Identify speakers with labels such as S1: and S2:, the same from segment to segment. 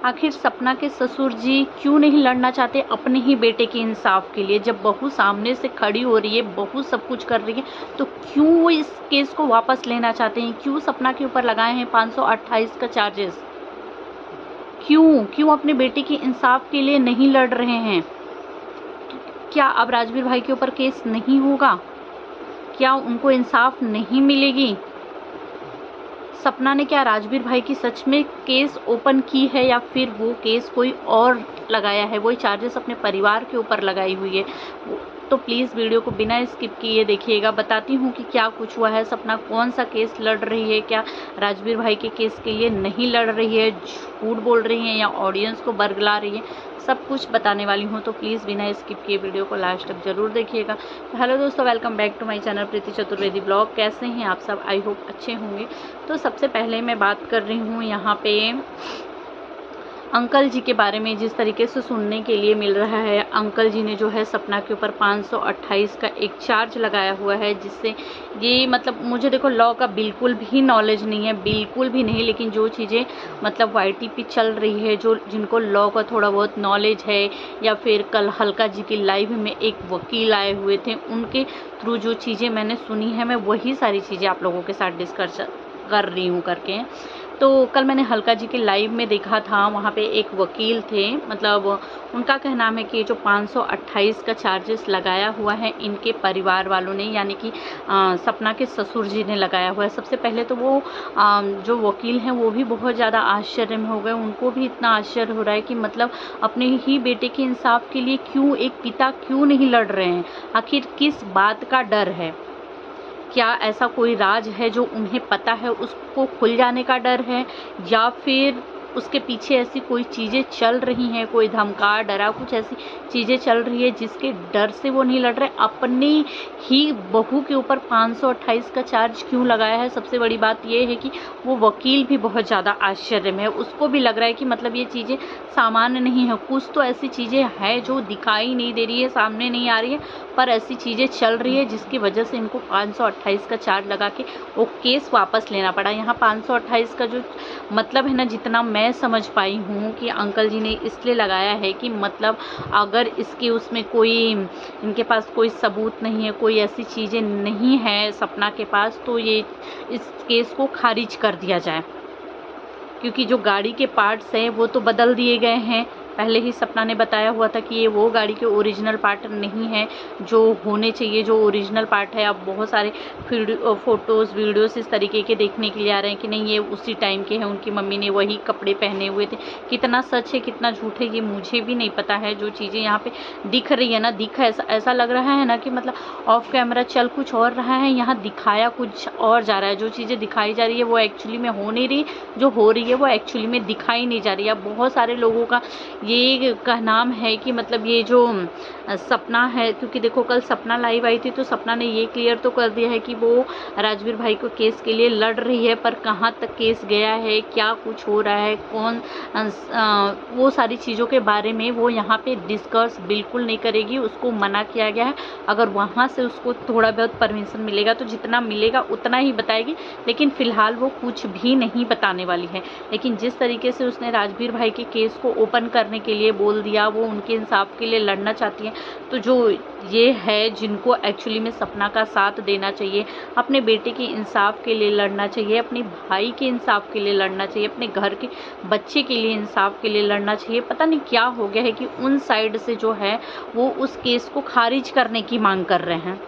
S1: आखिर सपना के ससुर जी क्यों नहीं लड़ना चाहते अपने ही बेटे के इंसाफ के लिए? जब बहू सामने से खड़ी हो रही है, बहू सब कुछ कर रही है, तो क्यों वो इस केस को वापस लेना चाहते हैं? क्यों सपना के ऊपर लगाए हैं 528 का चार्जेस? क्यों अपने बेटे के इंसाफ के लिए नहीं लड़ रहे हैं? क्या अब राजवीर भाई के ऊपर केस नहीं होगा? क्या उनको इंसाफ नहीं मिलेगी? सपना ने क्या राजवीर भाई की सच में केस ओपन की है या फिर वो केस कोई और लगाया है, वही चार्जेस अपने परिवार के ऊपर लगाई हुई है? तो प्लीज़ वीडियो को बिना स्किप किए देखिएगा। बताती हूँ कि क्या कुछ हुआ है, सपना कौन सा केस लड़ रही है, क्या राजवीर भाई के केस के लिए नहीं लड़ रही है, झूठ बोल रही है या ऑडियंस को बरगला रही है, सब कुछ बताने वाली हूँ। तो प्लीज़ बिना स्किप किए वीडियो को लास्ट तक जरूर देखिएगा। तो हेलो दोस्तों, welcome back to my channel Preeti Chaturvedi blog. कैसे हैं आप सब? आई होप अच्छे होंगे। तो सबसे पहले मैं बात कर रही हूँ यहाँ पे अंकल जी के बारे में। जिस तरीके से सुनने के लिए मिल रहा है, अंकल जी ने जो है सपना के ऊपर 528 का एक चार्ज लगाया हुआ है, जिससे ये मतलब मुझे देखो लॉ का बिल्कुल भी नॉलेज नहीं है, बिल्कुल भी नहीं, लेकिन जो चीज़ें मतलब वाईटी पे चल रही है, जो जिनको लॉ का थोड़ा बहुत नॉलेज है, या फिर कल हल्का जी की लाइव में एक वकील आए हुए थे, उनके थ्रू जो चीज़ें मैंने सुनी है, मैं वही सारी चीज़ें आप लोगों के साथ डिस्कस कर रही हूँ करके। तो कल मैंने हल्का जी के लाइव में देखा था, वहाँ पे एक वकील थे, मतलब उनका कहना है कि जो 528 का चार्जेस लगाया हुआ है इनके परिवार वालों ने, यानी कि सपना के ससुर जी ने लगाया हुआ है। सबसे पहले तो वो जो वकील हैं वो भी बहुत ज़्यादा आश्चर्य में हो गए। उनको भी इतना आश्चर्य हो रहा है कि मतलब अपने ही बेटे के इंसाफ के लिए क्यों एक पिता क्यों नहीं लड़ रहे हैं? आखिर किस बात का डर है? क्या ऐसा कोई राज है जो उन्हें पता है, उसको खुल जाने का डर है, या फिर उसके पीछे ऐसी कोई चीज़ें चल रही हैं, कोई धमका डरा कुछ ऐसी चीज़ें चल रही है जिसके डर से वो नहीं लड़ रहे? अपनी ही बहू के ऊपर 528 का चार्ज क्यों लगाया है? सबसे बड़ी बात ये है कि वो वकील भी बहुत ज़्यादा आश्चर्य में है। उसको भी लग रहा है कि मतलब ये चीज़ें सामान्य नहीं है, कुछ तो ऐसी चीज़ें हैं जो दिखाई नहीं दे रही है, सामने नहीं आ रही है, पर ऐसी चीज़ें चल रही है जिसकी वजह से इनको 528 का चार्ज लगा के वो केस वापस लेना पड़ा। यहाँ 528 का जो मतलब है ना, जितना मैं समझ पाई हूँ कि अंकल जी ने इसलिए लगाया है कि मतलब अगर इसके उसमें कोई इनके पास कोई सबूत नहीं है, कोई ऐसी चीज़ें नहीं है सपना के पास, तो ये इस केस को खारिज कर दिया जाए। क्योंकि जो गाड़ी के पार्ट्स हैं वो तो बदल दिए गए हैं। पहले ही सपना ने बताया हुआ था कि ये वो गाड़ी के ओरिजिनल पार्ट नहीं है जो होने चाहिए, जो ओरिजिनल पार्ट है। अब बहुत सारे फ़ोटोज़ वीडियोस इस तरीके के देखने के लिए आ रहे हैं कि नहीं ये उसी टाइम के हैं, उनकी मम्मी ने वही कपड़े पहने हुए थे। कितना सच है कितना झूठ है ये मुझे भी नहीं पता है। जो चीज़ें यहाँ पे दिख रही है ना, ऐसा लग रहा है ना कि मतलब ऑफ कैमरा चल कुछ और रहा है, यहाँ दिखाया कुछ और जा रहा है। जो चीज़ें दिखाई जा रही है वो एक्चुअली में हो नहीं रही, जो हो रही है वो एक्चुअली में दिखाई नहीं जा रही है। अब बहुत सारे लोगों का ये कहना है कि मतलब ये जो सपना है, क्योंकि देखो कल सपना लाइव आई थी तो सपना ने ये क्लियर तो कर दिया है कि वो राजवीर भाई को केस के लिए लड़ रही है, पर कहाँ तक केस गया है, क्या कुछ हो रहा है, कौन वो सारी चीज़ों के बारे में वो यहाँ पे डिस्कस बिल्कुल नहीं करेगी। उसको मना किया गया है। अगर वहाँ से उसको थोड़ा बहुत परमिशन मिलेगा तो जितना मिलेगा उतना ही बताएगी, लेकिन फ़िलहाल वो कुछ भी नहीं बताने वाली है। लेकिन जिस तरीके से उसने राजवीर भाई के केस को ओपन करने के लिए बोल दिया, वो उनके इंसाफ के लिए लड़ना चाहती हैं, तो जो ये है जिनको एक्चुअली में सपना का साथ देना चाहिए, अपने बेटे के इंसाफ के लिए लड़ना चाहिए, अपने भाई के इंसाफ के लिए लड़ना चाहिए, अपने घर के बच्चे के लिए इंसाफ के लिए लड़ना चाहिए, पता नहीं क्या हो गया है कि उन साइड से जो है वो उस केस को खारिज करने की मांग कर रहे हैं।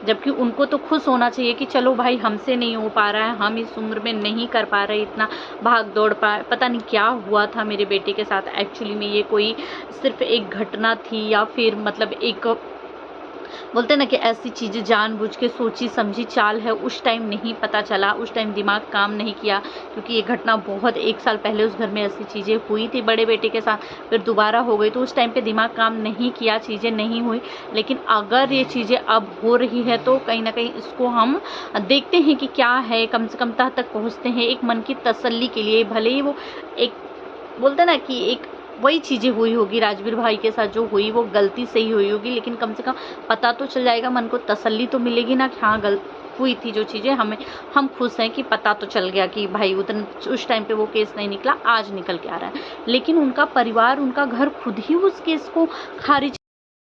S1: जबकि उनको तो खुश होना चाहिए कि चलो भाई हमसे नहीं हो पा रहा है, हम इस उम्र में नहीं कर पा रहे इतना भाग दौड़ पता नहीं क्या हुआ था मेरे बेटे के साथ। एक्चुअली में ये कोई सिर्फ एक घटना थी या फिर मतलब एक बोलते ना कि ऐसी चीज़ें जानबूझ के सोची समझी चाल है, उस टाइम नहीं पता चला, उस टाइम दिमाग काम नहीं किया। क्योंकि ये घटना बहुत 1 साल पहले उस घर में ऐसी चीज़ें हुई थी बड़े बेटे के साथ, फिर दोबारा हो गई, तो उस टाइम पे दिमाग काम नहीं किया, चीज़ें नहीं हुई। लेकिन अगर ये चीज़ें अब हो रही है तो कहीं ना कहीं इसको हम देखते हैं कि क्या है, कम से कम तह तक पहुँचते हैं एक मन की तसल्ली के लिए। भले ही वो एक बोलते ना कि एक वही चीज़ें हुई होगी राजवीर भाई के साथ, जो हुई वो गलती से ही हुई होगी, लेकिन कम से कम पता तो चल जाएगा, मन को तसल्ली तो मिलेगी ना कि हाँ हुई थी जो चीज़ें, हम खुश हैं कि पता तो चल गया कि भाई उस टाइम पे वो केस नहीं निकला, आज निकल के आ रहा है। लेकिन उनका परिवार, उनका घर खुद ही उस केस को खारिज।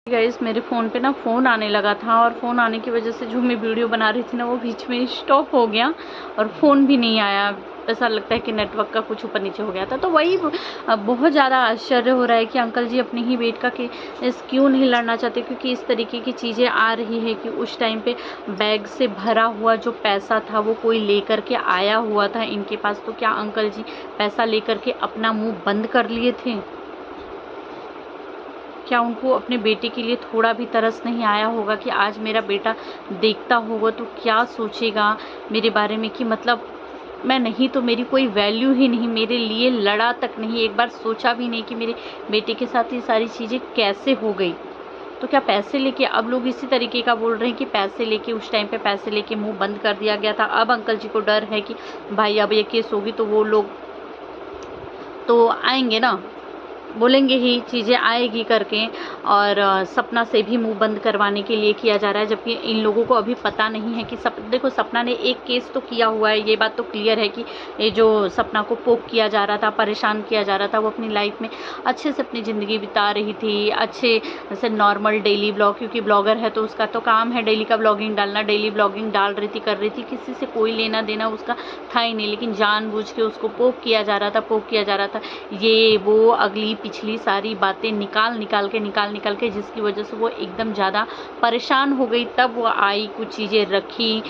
S1: गाइस मेरे फ़ोन पे ना फ़ोन आने लगा था, और फ़ोन आने की वजह से जो मैं वीडियो बना रही थी ना वो बीच में स्टॉप हो गया और फ़ोन भी नहीं आया। ऐसा लगता है कि नेटवर्क का कुछ ऊपर नीचे हो गया था। तो वही बहुत ज़्यादा आश्चर्य हो रहा है कि अंकल जी अपनी ही बेट का केस क्यों नहीं लड़ना चाहते, क्योंकि इस तरीके की चीज़ें आ रही है कि उस टाइम पे बैग से भरा हुआ जो पैसा था वो कोई लेकर के आया हुआ था इनके पास। तो क्या अंकल जी पैसा लेकर के अपना मुँह बंद कर लिए थे? क्या उनको अपने बेटे के लिए थोड़ा भी तरस नहीं आया होगा कि आज मेरा बेटा देखता होगा तो क्या सोचेगा मेरे बारे में, कि मतलब मैं नहीं तो मेरी कोई वैल्यू ही नहीं, मेरे लिए लड़ा तक नहीं, एक बार सोचा भी नहीं कि मेरे बेटे के साथ ये सारी चीज़ें कैसे हो गई। तो क्या पैसे लेके अब लोग इसी तरीके का बोल रहे हैं कि पैसे लेके, उस टाइम पे पैसे लेके मुंह बंद कर दिया गया था। अब अंकल जी को डर है कि भाई अब ये केस होगी तो वो लोग तो आएंगे ना, बोलेंगे ही, चीज़ें आएगी करके, और सपना से भी मुंह बंद करवाने के लिए किया जा रहा है। जबकि इन लोगों को अभी पता नहीं है कि देखो सपना ने एक केस तो किया हुआ है, ये बात तो क्लियर है कि ये जो सपना को पोक किया जा रहा था, परेशान किया जा रहा था, वो अपनी लाइफ में अच्छे से अपनी ज़िंदगी बिता रही थी, अच्छे जैसे नॉर्मल डेली ब्लॉग, क्योंकि ब्लॉगर है तो उसका तो काम है डेली का ब्लॉगिंग डालना। डेली ब्लॉगिंग डाल रही थी, कर रही थी, किसी से कोई लेना देना उसका था ही नहीं, लेकिन जानबूझ के उसको पोक किया जा रहा था, ये वो अगली पिछली सारी बातें निकाल के, जिसकी वजह से वो एकदम ज़्यादा परेशान हो गई। तब वो आई, कुछ चीज़ें रखी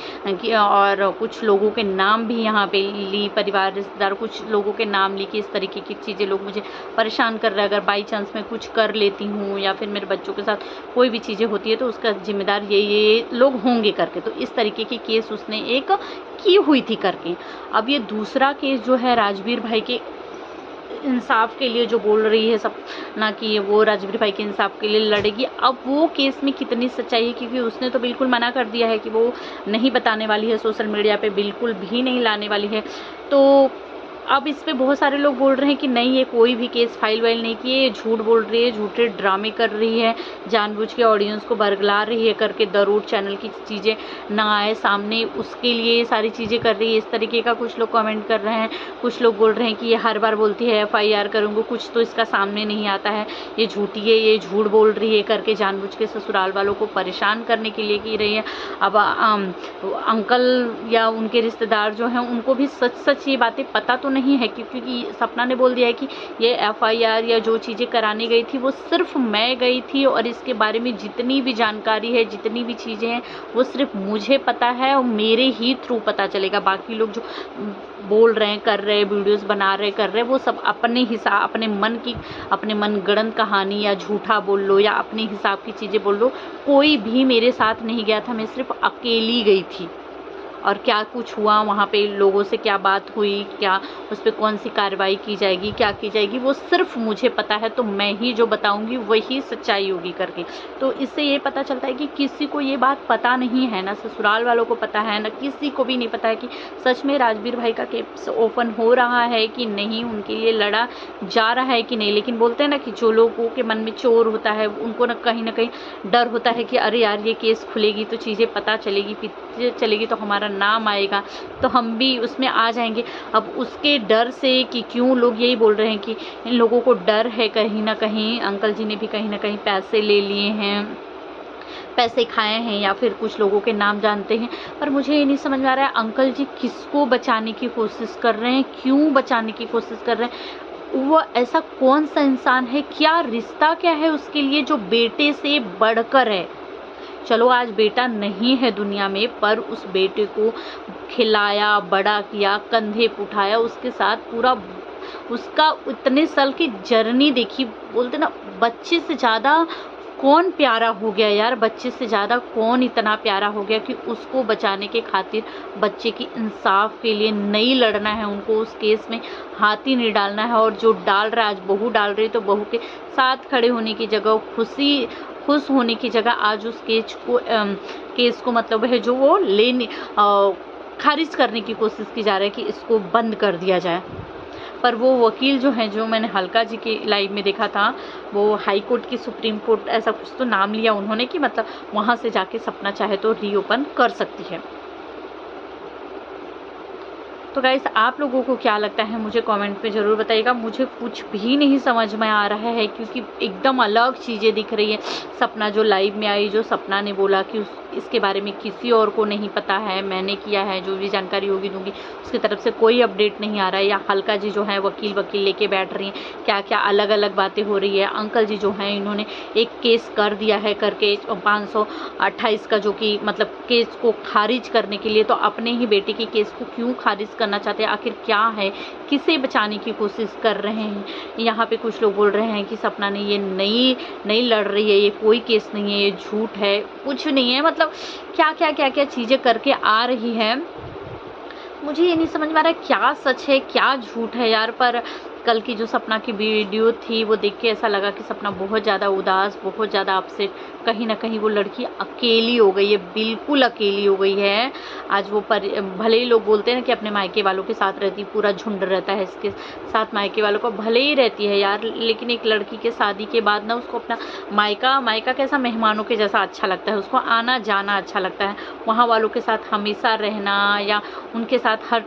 S1: और कुछ लोगों के नाम भी यहाँ पे ली, परिवार रिश्तेदार कुछ लोगों के नाम ली कि इस तरीके की चीज़ें लोग मुझे परेशान कर रहे हैं, अगर बाई चांस मैं कुछ कर लेती हूँ या फिर मेरे बच्चों के साथ कोई भी चीज़ें होती है तो उसका जिम्मेदार ये लोग होंगे करके। तो इस तरीके की केस उसने एक की हुई थी करके। अब ये दूसरा केस जो है राजवीर भाई के इंसाफ के लिए जो बोल रही है सब ना, कि वो राजवीर भाई के इंसाफ के लिए लड़ेगी। अब वो केस में कितनी सच्चाई है, क्योंकि उसने तो बिल्कुल मना कर दिया है कि वो नहीं बताने वाली है, सोशल मीडिया पे बिल्कुल भी नहीं लाने वाली है। तो अब इस पे बहुत सारे लोग बोल रहे हैं कि नहीं, ये कोई भी केस फाइल वाइल नहीं किए, ये झूठ बोल रही है, झूठे ड्रामे कर रही है, जानबूझ के ऑडियंस को बरगला रही है करके, द रूट चैनल की चीज़ें ना आए सामने उसके लिए ये सारी चीज़ें कर रही है। इस तरीके का कुछ लोग कमेंट कर रहे हैं। कुछ लोग बोल रहे हैं कि ये हर बार बोलती है FIR करूँगी, कुछ तो इसका सामने नहीं आता है, ये झूठी है, ये झूठ बोल रही है करके, जानबूझ के ससुराल वालों को परेशान करने के लिए की रही है। अब अंकल या उनके रिश्तेदार जो हैं उनको भी सच ये बातें पता तो नहीं है, क्योंकि सपना ने बोल दिया है कि ये FIR या जो चीज़ें कराने गई थी वो सिर्फ मैं गई थी, और इसके बारे में जितनी भी जानकारी है, जितनी भी चीज़ें हैं वो सिर्फ मुझे पता है और मेरे ही थ्रू पता चलेगा। बाकी लोग जो बोल रहे हैं, कर रहे हैं, वीडियोस बना रहे, कर रहे हैं, वो सब अपने हिसाब, अपने मनगढ़ंत कहानी या झूठा बोल लो या अपने हिसाब की चीज़ें बोल लो। कोई भी मेरे साथ नहीं गया था, मैं सिर्फ अकेली गई थी। और क्या कुछ हुआ वहाँ पे, लोगों से क्या बात हुई, क्या उस पर कौन सी कार्रवाई की जाएगी, क्या की जाएगी, वो सिर्फ मुझे पता है। तो मैं ही जो बताऊंगी वही सच्चाई होगी करके। तो इससे ये पता चलता है कि किसी को ये बात पता नहीं है, ना ससुराल वालों को पता है, ना किसी को भी नहीं पता है कि सच में राजवीर भाई का केस ओपन हो रहा है कि नहीं, उनके लिए लड़ा जा रहा है कि नहीं। लेकिन बोलते हैं ना कि जो लोगों के मन में चोर होता है उनको ना कहीं डर होता है कि अरे यार ये केस खुलेगी तो चीज़ें पता चलेगी तो हमारा नाम आएगा, तो हम भी उसमें आ जाएंगे। अब उसके डर से कि क्यों लोग यही बोल रहे हैं कि इन लोगों को डर है कहीं ना कहीं, अंकल जी ने भी कहीं ना कहीं पैसे ले लिए हैं, पैसे खाए हैं, या फिर कुछ लोगों के नाम जानते हैं। पर मुझे ये नहीं समझ में आ रहा है अंकल जी किसको बचाने की कोशिश कर रहे हैं, क्यों बचाने की कोशिश कर रहे हैं। वो ऐसा कौन सा इंसान है, क्या रिश्ता क्या है उसके लिए जो बेटे से बढ़कर है। चलो आज बेटा नहीं है दुनिया में, पर उस बेटे को खिलाया, बड़ा किया, कंधे पे उठाया, उसके साथ पूरा उसका इतने साल की जर्नी देखी। बोलते ना बच्चे से ज़्यादा कौन प्यारा हो गया यार, बच्चे से ज़्यादा कौन इतना प्यारा हो गया कि उसको बचाने के खातिर बच्चे की इंसाफ के लिए नहीं लड़ना है, उनको उस केस में हाथ ही नहीं डालना है। और जो डाल रहा है, आज बहू डाल रही, तो बहू के साथ खड़े होने की जगह, खुश होने की जगह आज उस केस को मतलब है जो वो खारिज करने की कोशिश की जा रही है कि इसको बंद कर दिया जाए। पर वो वकील जो हैं, जो मैंने हल्का जी के लाइव में देखा था, वो हाई कोर्ट की, सुप्रीम कोर्ट, ऐसा कुछ तो नाम लिया उन्होंने कि मतलब वहाँ से जाके सपना चाहे तो रीओपन कर सकती है। तो गाइस आप लोगों को क्या लगता है मुझे कमेंट में ज़रूर बताइएगा। मुझे कुछ भी नहीं समझ में आ रहा है क्योंकि एकदम अलग चीज़ें दिख रही है। सपना जो लाइव में आई, जो सपना ने बोला कि इसके बारे में किसी और को नहीं पता है, मैंने किया है, जो भी जानकारी होगी दूंगी, उसकी तरफ से कोई अपडेट नहीं आ रहा है। या हल्का जी जो है वकील लेके बैठ रही हैं, क्या क्या अलग अलग बातें हो रही है। अंकल जी जो हैं इन्होंने एक केस कर दिया है करके 528 का, जो कि मतलब केस को खारिज करने के लिए, तो अपने ही बेटे के केस को क्यों खारिज करना चाहते हैं, आखिर क्या है, किसे बचाने की कोशिश कर रहे हैं। यहाँ पे कुछ लोग बोल रहे हैं कि सपना ने ये नहीं लड़ रही है, ये कोई केस नहीं है, ये झूठ है, कुछ नहीं है। मतलब क्या क्या क्या क्या चीज़ें करके आ रही है, मुझे ये नहीं समझ में आ रहा है क्या सच है क्या झूठ है यार। पर कल की जो सपना की वीडियो थी वो देख के ऐसा लगा कि सपना बहुत ज़्यादा उदास, बहुत ज़्यादा अपसेट, कहीं ना कहीं वो लड़की अकेली हो गई है, बिल्कुल अकेली हो गई है। आज वो भले ही लोग बोलते हैं ना कि अपने मायके वालों के साथ रहती, पूरा झुंड रहता है इसके साथ, मायके वालों को भले ही रहती है यार, लेकिन एक लड़की के शादी के बाद ना उसको अपना मायका कैसा मेहमानों के जैसा अच्छा लगता है, उसको आना जाना अच्छा लगता है, वहाँ वालों के साथ हमेशा रहना या उनके साथ हर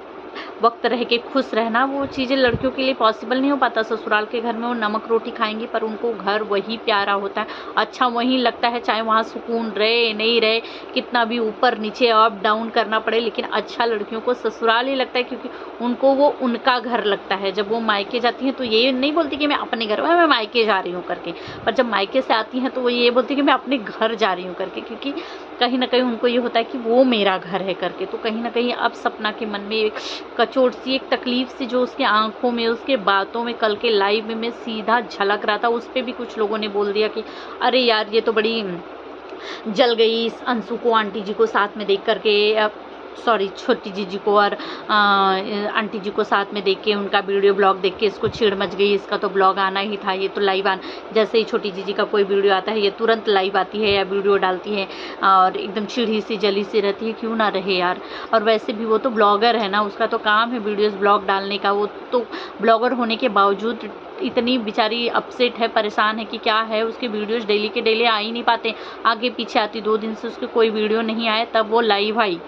S1: वक्त रह के खुश रहना, वो चीज़ें लड़कियों के लिए पॉसिबल नहीं हो पाता। ससुराल के घर में वो नमक रोटी खाएंगी पर उनको घर वही प्यारा होता है, अच्छा वही लगता है, चाहे वहाँ सुकून रहे नहीं रहे, कितना भी ऊपर नीचे अप डाउन करना पड़े, लेकिन अच्छा लड़कियों को ससुराल ही लगता है क्योंकि उनको वो उनका घर लगता है। जब वो मायके जाती हैं तो ये नहीं बोलती कि मैं अपने घर में, मैं मायके जा रही हूँ करके, पर जब मायके से आती हैं तो वो ये बोलती कि मैं अपने घर जा रही हूँ करके, क्योंकि कहीं ना कहीं उनको ये होता है कि वो मेरा घर है करके। तो कहीं ना कहीं अब सपना के मन में एक कचोट सी, एक तकलीफ सी जो उसके आंखों में, उसके बातों में कल के लाइव में सीधा झलक रहा था, उस पर भी कुछ लोगों ने बोल दिया कि अरे यार ये तो बड़ी जल गई अंशु को, आंटी जी को साथ में देख करके, सॉरी छोटी जीजी को और आंटी जी को साथ में देख के, उनका वीडियो ब्लॉग देख के इसको चिढ़ मच गई, इसका तो ब्लॉग आना ही था, ये तो लाइव जैसे ही छोटी जीजी का कोई वीडियो आता है ये तुरंत लाइव आती है या वीडियो डालती है और एकदम चिढ़ी सी जली सी रहती है, क्यों ना रहे यार। और वैसे भी वो तो ब्लॉगर है ना, उसका तो काम है वीडियोज़ ब्लॉग डालने का, वो तो ब्लॉगर होने के बावजूद इतनी बेचारी अपसेट है, परेशान है कि क्या है, उसके वीडियोज़ डेली के डेली आ ही नहीं पाते, आगे पीछे आती, 2 दिन से उसके कोई वीडियो नहीं आए तब वो लाइव आई।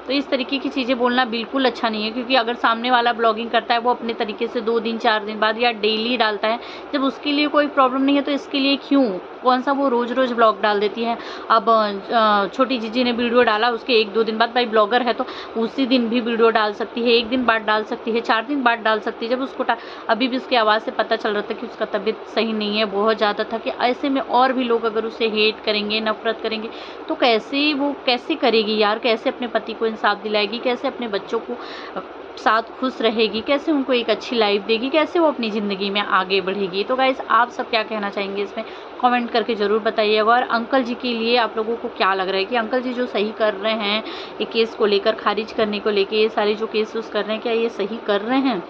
S1: तो इस तरीके की चीज़ें बोलना बिल्कुल अच्छा नहीं है, क्योंकि अगर सामने वाला ब्लॉगिंग करता है वो अपने तरीके से 2 दिन 4 दिन बाद या डेली डालता है, जब उसके लिए कोई प्रॉब्लम नहीं है तो इसके लिए क्यों, कौन सा वो रोज़ रोज़ ब्लॉग डाल देती है। अब छोटी जीजी ने वीडियो डाला, उसके 1-2 दिन बाद, भाई ब्लॉगर है तो उसी दिन भी वीडियो डाल सकती है, 1 दिन बाद डाल सकती है, 4 दिन बाद डाल सकती है। जब उसको अभी भी उसकी आवाज़ से पता चल रहा था कि उसका तबीयत सही नहीं है, बहुत ज़्यादा था, कि ऐसे में और भी लोग अगर उसे हेट करेंगे, नफरत करेंगे, तो कैसे करेगी यार, कैसे अपने पति को इंसाफ दिलाएगी, कैसे अपने बच्चों को साथ खुश रहेगी, कैसे उनको एक अच्छी लाइफ देगी, कैसे वो अपनी ज़िंदगी में आगे बढ़ेगी। तो गाइस आप सब क्या कहना चाहेंगे इसमें कमेंट करके ज़रूर बताइएगा। और अंकल जी के लिए आप लोगों को क्या लग रहा है कि अंकल जी जो सही कर रहे हैं ये केस को लेकर, खारिज करने को लेकर, ये सारे जो केस कर रहे हैं, क्या ये सही कर रहे हैं?